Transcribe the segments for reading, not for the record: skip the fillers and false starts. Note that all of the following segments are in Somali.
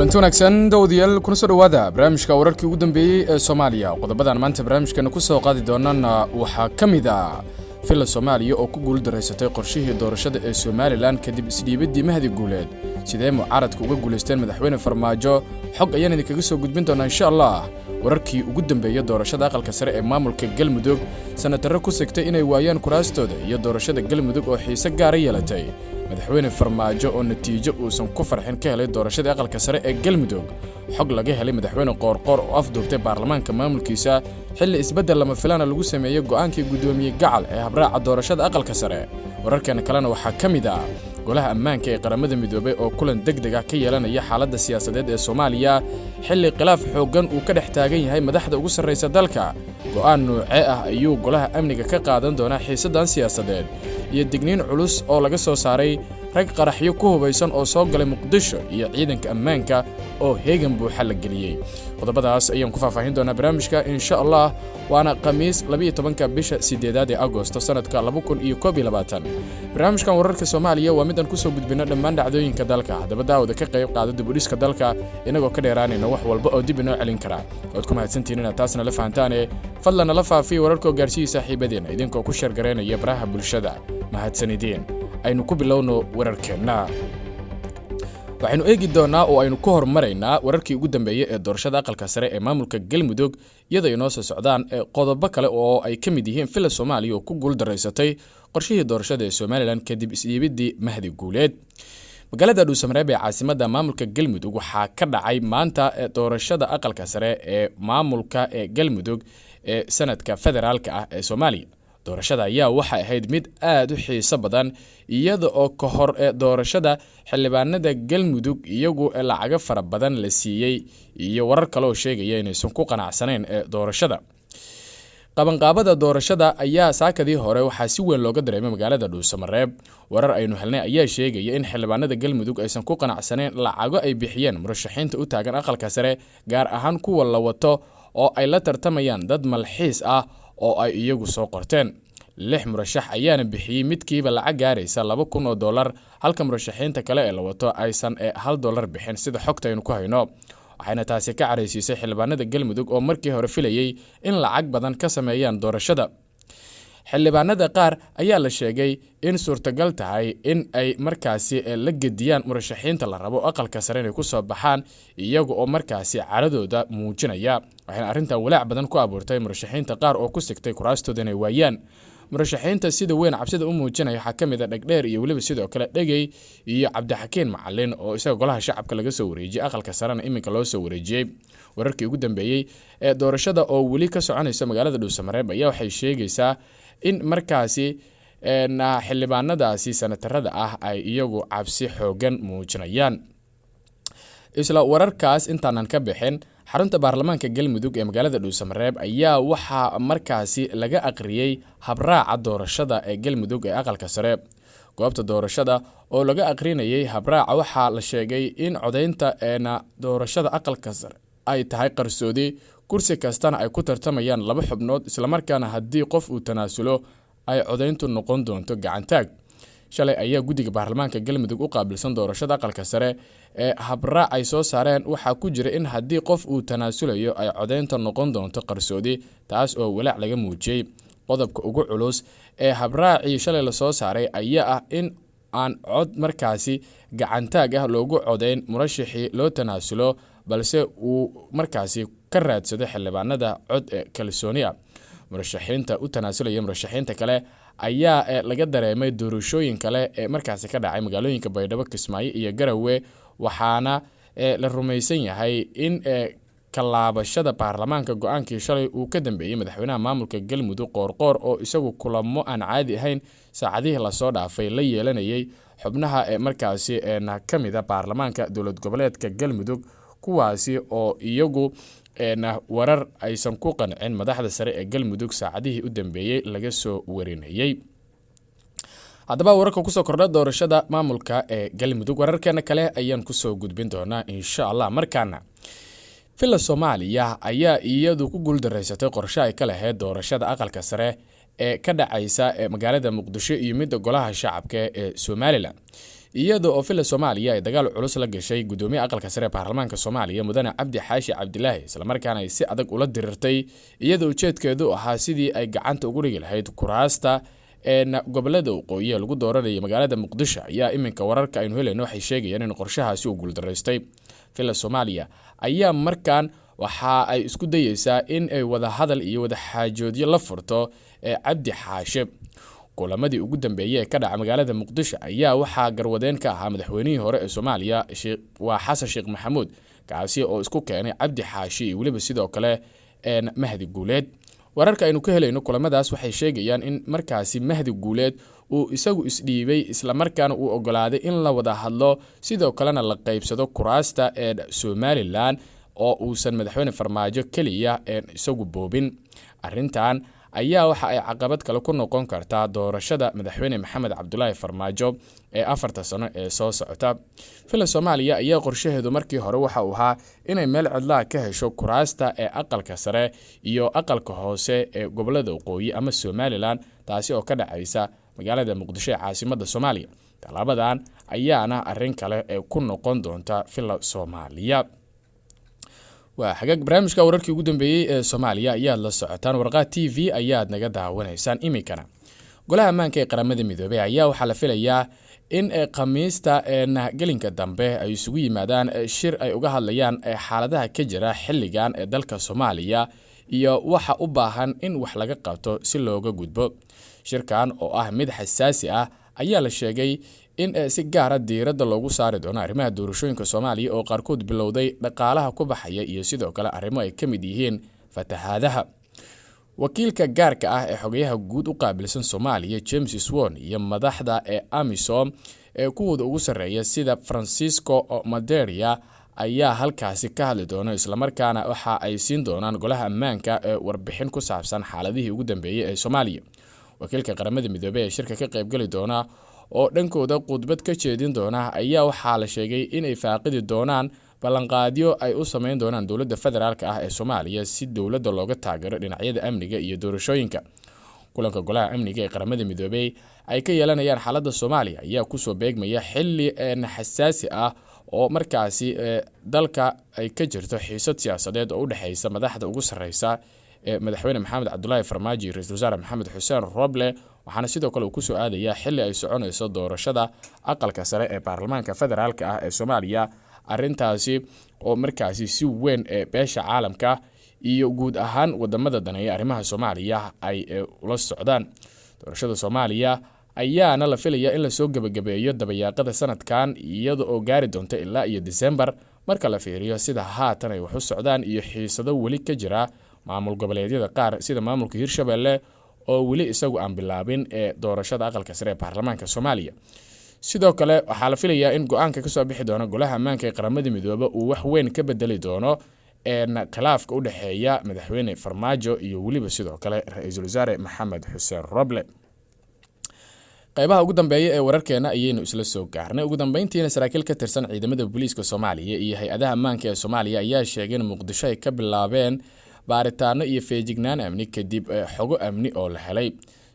kulanti wanaagsan dawadayaal kuna soo dhawaada barnaamijka wararkii ugu dambeeyay ee Soomaaliya qodobadan maanta barnaamijkeena ku soo qaadi doonana waxa kamid ah fila Soomaaliya oo ku guul dareysatay qorshihii doorashada ee Somaliland kadib isdhiibadii Mahdi Guuleed sidee mucaaradku uga guuleysteen madaxweyne Farmaajo xog ayaan idinkaga soo gudbin doonaa insha Allah wararkii ugu dambeeyay doorashada aqalka sare ee maamulka Galmudug sanadaro ku sigtay inay waayaan kuraastooda iyo doorashada Galmudug oo xiise gaar ah yeelatay madaxweyne Farmaajo oo natiijo uusan ku farxin ka helay doorashada aqalka sare ee Galmudug xog laga helay madaxweyne Qoorqoor oo afduubtay baarlamaanka maamulkiisa xilli isbedel lama filaan lagu sameeyay go'aankii gudoomiye gacal ee habraaca doorashada aqalka sare wararkan kalena waxa kamid ah golaha ammaanka ee qaramada midoobay oo kulan degdeg ah ka yeelanaya xaaladda siyaasadeed ee Soomaaliya xilli khilaaf xoogan uu ka dhex taagan yahay madaxda ugu sarreysa dalka go'aan noocee ah ayuu golaha amniga ka qaadan doonaa xiisadan siyaasadeed iyo digniin culus oo laga soo saaray rag qaraxyo ku hubaysan oo soo galay Muqdisho iyo ciidanka ammaanka oo heegan buuxa la geliyay qodobadaas ayaan ku faahfaahin doonaa barnaamijka insha Allah waana Khamiis 12 bisha 8 ee Agoosto sanadka 2021 barnaamijkan wararka Soomaaliya waa mid aan ku soo gudbino dhammaan dhacdooyinka dalka hadaba daawada ka qayb qaada dib u dhiska dalka inagoo ka dheeraanayna wax walba oo dib inoo celin kara waad ku mahadsantihiin inaad taasna la fahantaan fadlan la faafiyo wararka gaarsiiya saaxiibadeena idinkoo ku share gareynaya baraha bulshada mahadsanideen aynu ku bilowno wararkeena waxaynu eegi doonaa oo aynu ku hormaraynaa wararkii ugu dambeeyay ee doorashada aqalka sare ee maamulka Galmudug iyadoo ay noo soo socdaan qodobo kale oo ay kamid yihiin fila Soomaaliya oo ku guul dareysatay qorshihii doorashada ee Somaliland kadib isdhiibadii Mahdi Guuleed magaalada Dhuusamareeb ee caasimadda maamulka Galmudug waxaa ka dhacay maanta doorashada aqalka sare ee maamulka ee Galmudug ee sanadka federaalka ah ee Soomaaliya doorashada ayaa waxa ahayd mid aad u xiiso badan iyada oo ka hor doorashada xildhibaanada Galmudug iyagu lacag fara badan la siiyay iyo warar kale oo sheegaya inaysan ku qanacsaneen doorashada qabanqaabada doorashada ayaa saakadii hore waxaa si weyn looga dareemay magaalada Dhuusamareeb warar aynu helnay ayaa sheegaya in xildhibaanada Galmudug aysan ku qanacsaneen lacago ay bixiyeen murashaxiinta u taagan aqalka sare gaar ahaan kuwa la wato oo ay la tartamayaan dad malxiis ah oo ay iyagu soo qorteen 6 murashax ayaana bixiyay midkiiba lacag gaaraysa $2,000 halka murashaxiinta kale ee la wato aysan $1 bixin sida xogta aynu ku hayno waxayna taasi ka careysiisay xildhibaanada Galmudug oo markii hore filayay in lacag badan ka sameeyaan doorashada xildhibaanada qaar ayaa la sheegay in suurtagal tahay in ay markaasi la gediyaan murashaxiinta la rabo aqalka sare inay ku soo baxaan iyaga oo markaasi caradooda muujinaya waxayna arrintan walaac badan ku abuurtay murashaxiinta qaar oo ku sigtay kuraastooda inay waayaan murashaxiinta sida weyn cabsida u muujinaya waxa kamid ah Dhagdheer iyo waliba sidoo kale Dhagey iyo Cabdixakiin Macalin oo isaga golaha shacabka laga soo wareejiyay aqalka sarena iminka loo soo wareejiyay wararkii ugu dambeeyay ee doorashada oo wali ka soconaysa magaalada Dhuusamareeb ayaa waxay sheegaysaa in markaasi xildhibaanadaasi sanatarada ah ay iyagu cabsi xoogan muujinayaan isla wararkaas intaanan ka bixin xarunta baarlamaanka Galmudug ee magaalada Dhuusamareeb ayaa waxa markaasi laga aqriyay habraaca doorashada ee Galmudug ee aqalka sare goobta doorashada oo laga aqrinayay habraaca waxa la sheegay in codeynta doorashada aqalka sare ay tahay qarsoodi kursi kastana ay ku tartamayaan 2 xubnood isla markaana haddii qof uu tanaasulo ay codeyntu noqon doonto gacantaag shalay ayaa guddiga baarlamaanka Galmudug u qaabilsan doorashada aqalka sare ee habraac ay soo saareen waxa ku jira in haddii qof uu tanaasulayo ay codeynta noqon doonto qarsoodi taas oo walaac laga muujiyay qodobka ugu culus ee habraacii shalay la soo saaray ayaa ah in aan cod markaasi gacantaag ah loogu codeyn murashaxii loo tanaasulo balse uu markaasi ka raadsado xildhibaanada cod kalsooni ah murashaxiinta u tanaasulaya murashaxiinta kale ayaa laga dareemay doorashooyin kale ee markaasi ka dhacay magaalooyinka Baydhabo Kismaayo iyo Garowe waxaana la rumaysan yahay in kalaabashada baarlamaanka go'aankii shalay uu ka dambeeyay madaxweynaha maamulka Galmudug Qoorqoor oo isagu kulamo aan caadi ahayn saacadihii la soo dhaafay la yeelanayay xubnaha markaasi kamid ah baarlamaanka dowlad goboleedka Galmudug kuwaasi oo iyagu warar aysan ku qancin madaxda sare ee Galmudug saacadihii u dambeeyay laga soo warinayay hadaba wararka ku soo kordha doorashada maamulka ee Galmudug wararkeena kale ayaan ku soo gudbin doonaa insha Allah markaana fila Soomaaliya ayaa iyadu ku guul dareysatay qorshe ay ka lahayd doorashada aqalka sare ee ka dhacaysa magaalada Muqdisho iyo mid golaha shacabka ee Somaliland iyadoo oo fila Soomaaliya ay dagaal culus la gashay gudoomiyaha aqalka sare ee baarlamaanka Soomaaliya mudane Cabdi Xaashi Cabdilaahi isla markaana ay si adag ula dirirtay iyadoo ujeedkeedu ahaa sidii ay gacanta ugu dhigi lahayd kuraasta gobolada waqooyi lagu dooranayo magaalada Muqdisho ayaa iminka wararka aynu helayno waxay sheegayaan in qorshahaasi uu guuldareystay. fila Soomaaliya ayaa markaan waxa ay isku dayeysaa in ay wada hadal iyo wada xaajoodyo la furto Cabdi Xaashi. kulamadii ugu dambeeyay ee ka dhacay magaalada Muqdisho ayaa waxaa garwadeen ka ahaa madaxweynihii hore ee Soomaaliya Xasan Sheekh Maxamuud kaasi oo isku keenay Cabdi Xaashi iyo waliba sidoo kale Mahdi Guuleed. wararka aynu ka helayno kulamadaas waxay sheegayaan in markaasi Mahdi Guuleed uu isagu isdhiibay isla markaana uu ogolaaday in la wada hadlo sidoo kalena la qaybsado kuraasta ee Somaliland oo uusan madaxweyne Farmaajo kaliya isagu boobin. arrintan ayaa waxa ay caqabad kale ku noqon kartaa doorashada madaxweyne Maxamed Cabdullaahi Farmaajo ee 4 sano ee soo socota. fila Soomaaliya ayaa qorshaheedu markii hore waxa uu ahaa inay meel cidla ka hesho kuraasta ee aqalka sare iyo aqalka hoose ee gobolada waqooyi ama Somaliland taasi oo ka dhacaysa magaalada Muqdisho ee caasimadda Soomaaliya. talaabadan ayaana arrin kale ee ku noqon doonta fila Soomaaliya. waa xagaag barnaamijka wararkii ugu dambeeyay ee Soomaaliya ayaad la socotaan warqaa TV ayaad naga daawanaysaan iminkana. golaha ammaanka ee qaramada midoobay ayaa waxaa la filayaa in khamiista gelinka dambe ay isugu yimaadaan shir ay uga hadlayaan xaaladaha ka jira xilligan ee dalka Soomaaliya iyo waxa u baahan in wax laga qabto si looga gudbo. shirkan oo ah mid xasaasi ah ayaa la sheegay in si gaar ah diiradda loogu saari doono arrimaha doorashooyinka Soomaaliya oo qaarkood bilowday dhaqaalaha ku baxaya iyo sidoo kale arrimo ay ka mid yihiin fatahaadaha. wakiilka gaarka ah ee xogayaha guud u qaabilsan Soomaaliya James Swan iyo madaxda AMISOM ee kuwooda ugu sareeya sida Francisco Madeira ayaa halkaasi ka hadli doona isla markaana waxa ay siin doonaan golaha ammaanka ee warbixin ku saabsan xaaladihii ugu dambeeyay ee Soomaaliya. wakiilka qaramada midoobay ee shirka ka qayb gali doona oo dhankooda khudbad ka jeedin doona ayaa waxaa la sheegay in ay faaqidi doonaan ballanqaadyo ay u sameyn doonaan dowladda federaalka ah ee Soomaaliya si dowladda looga taageero dhinacyada amniga iyo doorashooyinka. kulanka golaha amniga ee qaramada midoobay ay ka yeelanayaan xaaladda Soomaaliya ayaa ku soo beegmaya xilli xasaasi ah oo markaasi dalka ay ka jirto xiisad siyaasadeed oo u dhaxaysa madaxda ugu sareysa madaxweyne Maxamed Cabdullaahi Farmaajo iyo ra'iisul wasaare Maxamed Xuseen Roble waxaana sidoo kale uu ku soo aadayaa xilli ay soconayso doorashada aqalka sare ee baarlamaanka federaalka ah ee Soomaaliya. arrintaasi oo markaasi si weyn ee beesha caalamka iyo guud ahaan wadamada daneeya arrimaha Soomaaliya ay ula socdaan. doorashada Soomaaliya ayaana la filayaa in la soo gabagabeeyo dabayaaqada sanadkan iyada oo gaari doonta ilaa iyo December marka la fiiriyo sida haatan ay wax u socdaan iyo xiisado weli ka jira maamul goboleedyada qaar sida maamulka Hirshabelle oo weli isagu aan bilaabin ee doorashada aqalka sare ee baarlamaanka Soomaaliya. sidoo kale waxaa la filayaa in go'aanka ka soo bixi doona golaha ammaanka ee qaramada midoobay uu wax weyn ka bedeli doono khilaafka u dhaxeeya madaxweyne Farmaajo iyo waliba sidoo kale ra'iisul wasaare Maxamed Xuseen Roble. qaybaha ugu dambeeya ee wararkeena ayaynu isla soo gaarnay. ugu dambeyntiina saraakiil ka tirsan ciidamada booliiska Soomaaliya iyo hay'adaha ammaanka ee Soomaaliya ayaa sheegay in Muqdisho ay ka bilaabeen baaritaano iyo feejignaan amni kadib xogo amni oo la helay.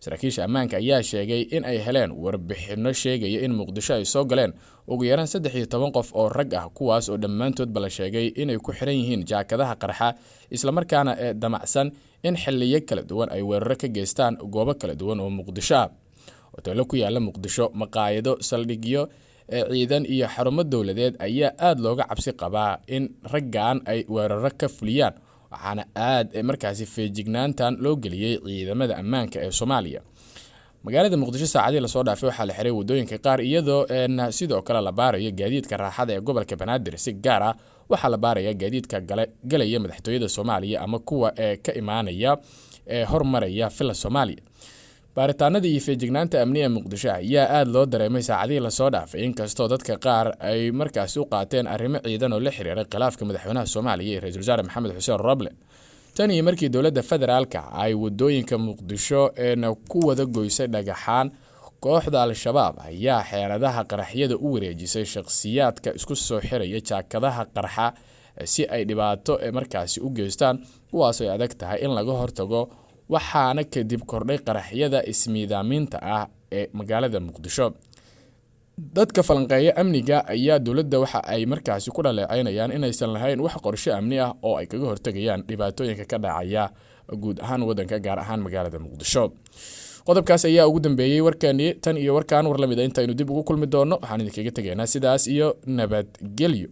saraakiisha ammaanka ayaa sheegay in ay heleen warbixino sheegaya in Muqdisho ay soo galeen ugu yaraan 13 qof oo rag ah kuwaas oo dhammaantood la sheegay inay ku xiran yihiin jaakadaha qarxa isla markaana damacsan in xilliyo kala duwan ay weeraro ka geystaan goobo kala duwan oo Muqdisho ah. hoteelo ku yaala Muqdisho, maqaayado, saldhigyo ciidan iyo xarumo dawladeed ayaa aad looga cabsi qabaa in raggan ay weeraro ka fuliyaan waxaana aad markaasi feejignaantan loo geliyay ciidamada ammaanka ee Soomaaliya. magaalada Muqdisho saacadii la soo dhaafay waxaa la xiray wadooyinka qaar iyadoo sidoo kale la baarayo gaadiidka raaxada ee gobolka Banaadir si gaar ah waxaa la baaraya gaadiidka galaya madaxtooyada Soomaaliya ama kuwa ka imaanaya hormaraya fila Soomaaliya. baaritaanada iyo feejignaanta amniga Muqdisho ayaa aad loo dareemay saacadii la soo dhaafay inkastoo dadka qaar ay markaasi u qaateen arrimo ciidan oo la xiriiray khilaafka madaxweynaha Soomaaliya iyo ra'iisul wasaare Maxamed Xuseen Roble. tan iyo markii dowladda federaalka ay wadooyinka Muqdisho ku wada goysay dhagaxaan, kooxda Al-Shabaab ayaa xeeladaha qaraxyada u wareejisay shakhsiyaadka isku soo xiraya jaakadaha qarxa si ay dhibaato markaasi u geystaan kuwaas ay adag tahay in laga hortago waxaana kadib kordhay qaraxyada ismiidaaminta ah ee magaalada Muqdisho. dadka falanqeeya amniga ayaa dowladda waxa ay markaasi ku dhaleecaynayaan inaysan lahayn wax qorshe amni ah oo ay kaga hortagayaan dhibaatooyinka ka dhacaya guud ahaan waddanka gaar ahaan magaalada muqdisho. qodobkaas ayaa ugu dambeeyay warkani tan iyo warkaan war lamid ah intaynu dib ugu kulmi doono waxaan idinkaga tegaynaa sidaas iyo nabadgelyo.